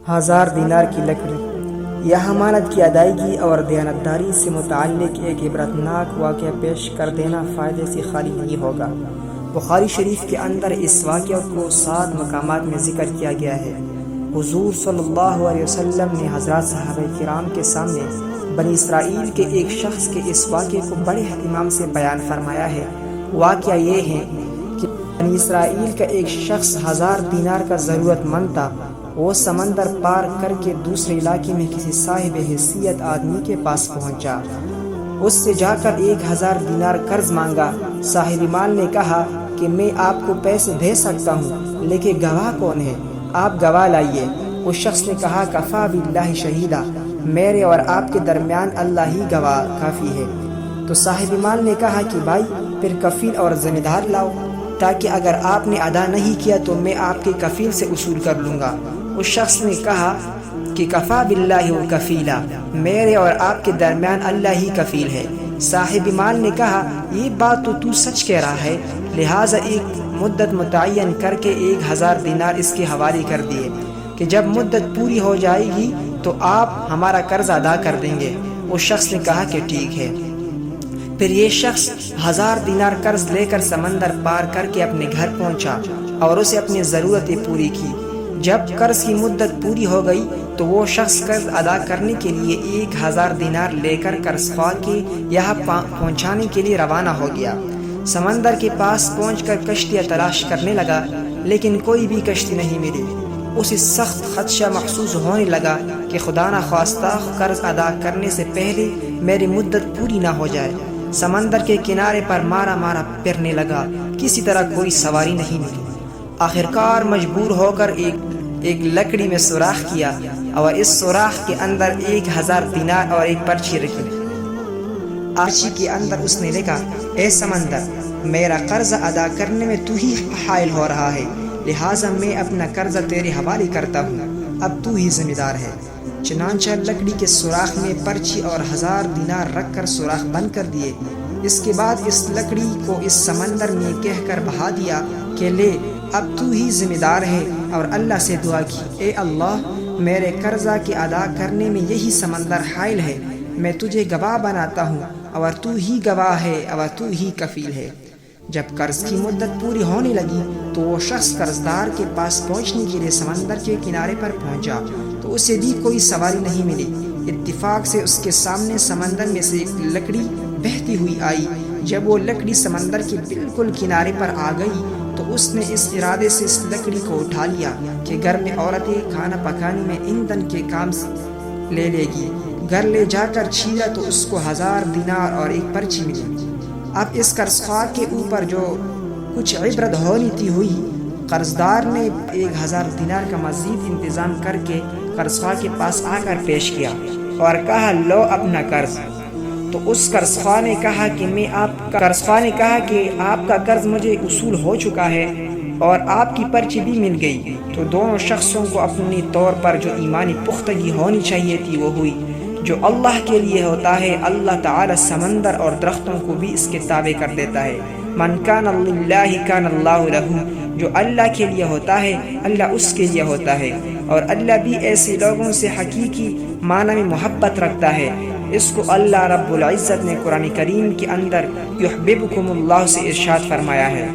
1000 دینار کی لکڑی۔ یہ امانت کی ادائیگی اور دیانتداری سے متعلق ایک عبرتناک واقعہ پیش کر دینا فائدے سے خالی نہیں ہوگا۔ بخاری شریف کے اندر اس واقعہ کو 7 مقامات میں ذکر کیا گیا ہے۔ حضور صلی اللہ علیہ وسلم نے حضرات صحابہ کرام کے سامنے بنی اسرائیل کے ایک شخص کے اس واقعے کو بڑے اہتمام سے بیان فرمایا ہے۔ واقعہ یہ ہے کہ بنی اسرائیل کا ایک شخص 1000 دینار کا ضرورت مند تھا۔ وہ سمندر پار کر کے دوسرے علاقے میں کسی صاحب حیثیت آدمی کے پاس پہنچا۔ اس سے جا کر 1000 دینار قرض مانگا۔ صاحب مال نے کہا کہ میں آپ کو پیسے دے سکتا ہوں، لیکن گواہ کون ہے؟ آپ گواہ لائیے۔ اس شخص نے کہا کفا باللہ شہیدا، میرے اور آپ کے درمیان اللہ ہی گواہ کافی ہے۔ تو صاحب مال نے کہا کہ بھائی پھر کفیل اور ذمہ دار لاؤ، تاکہ اگر آپ نے ادا نہیں کیا تو میں آپ کے کفیل سے وصول کر لوں گا۔ اس شخص نے کہا کہ کفا باللہ کفیلا، میرے اور آپ کے درمیان اللہ ہی کفیل ہے۔ صاحب مال نے کہا یہ بات تو سچ کہہ رہا ہے، لہٰذا ایک مدت متعین کر کے 1000 دینار اس کے حوالے کر دیے کہ جب مدت پوری ہو جائے گی تو آپ ہمارا قرض ادا کر دیں گے۔ اس شخص نے کہا کہ ٹھیک ہے۔ پھر یہ شخص 1000 دینار قرض لے کر سمندر پار کر کے اپنے گھر پہنچا اور اسے اپنی ضرورتیں پوری کی۔ جب قرض کی مدت پوری ہو گئی تو وہ شخص قرض ادا کرنے کے لیے 1000 دینار لے کر قرض خواہ کے یہاں پہنچانے کے لیے روانہ ہو گیا۔ سمندر کے پاس پہنچ کر کشتیاں تلاش کرنے لگا، لیکن کوئی بھی کشتی نہیں ملی۔ اسے سخت خدشہ محسوس ہونے لگا کہ خدا نخواستہ قرض ادا کرنے سے پہلے میری مدت پوری نہ ہو جائے۔ سمندر کے کنارے پر مارا پھرنے لگا، کسی طرح کوئی سواری نہیں ملی۔ آخرکار مجبور ہو کر ایک لکڑی میں سوراخ کیا اور اس سوراخ کے اندر 1000 دینار اور ایک پرچی رکھی۔ پرچی کے اندر اس نے لکھا اے سمندر، میرا قرض ادا کرنے میں تو ہی حائل ہو رہا ہے، لہٰذا میں اپنا قرض تیرے حوالے کرتا ہوں، اب تو ہی ذمہ دار ہے۔ چنانچہ لکڑی کے سوراخ میں پرچی اور 1000 دینار رکھ کر سوراخ بند کر دیے۔ اس کے بعد اس لکڑی کو اس سمندر میں کہہ کر بہا دیا کہ لے اب تو ہی ذمہ دار ہے، اور اللہ سے دعا کی اے اللہ، میرے قرضہ کے ادا کرنے میں یہی سمندر حائل ہے، میں تجھے گواہ بناتا ہوں اور تو ہی گواہ ہے اور تو ہی کفیل ہے۔ جب قرض کی مدت پوری ہونے لگی تو وہ شخص قرضدار کے پاس پہنچنے کے لیے سمندر کے کنارے پر پہنچا تو اسے بھی کوئی سواری نہیں ملی۔ اتفاق سے اس کے سامنے سمندر میں سے ایک لکڑی بہتی ہوئی آئی۔ جب وہ لکڑی سمندر کے بالکل کنارے پر آ گئی تو اس نے اس ارادے سے اس لکڑی کو اٹھا لیا کہ گھر میں عورتیں کھانا پکانے میں ایندھن کے کام لے گی۔ گھر لے جا کر چھیلا تو اس کو 1000 دینار اور ایک پرچی ملی۔ اب اس قرض خواہ کے اوپر جو کچھ عبرت ہونی تھی ہوئی۔ قرضدار نے 1000 دینار کا مزید انتظام کر کے قرض خواہ کے پاس آ کر پیش کیا اور کہا لو اپنا قرض۔ تو اس قرض خواہ نے کہا کہ آپ کا قرض مجھے وصول ہو چکا ہے اور آپ کی پرچی بھی مل گئی۔ تو دونوں شخصوں کو اپنی طور پر جو ایمانی پختگی ہونی چاہیے تھی وہ ہوئی۔ جو اللہ کے لیے ہوتا ہے اللہ تعالی سمندر اور درختوں کو بھی اس کے تابع کر دیتا ہے۔ من کان للہ کان اللہ لہ، جو اللہ کے لیے ہوتا ہے اللہ اس کے لیے ہوتا ہے، اور اللہ بھی ایسے لوگوں سے حقیقی معنی میں محبت رکھتا ہے۔ اس کو اللہ رب العزت نے قرآن کریم کے اندر یحببکم اللہ سے ارشاد فرمایا ہے۔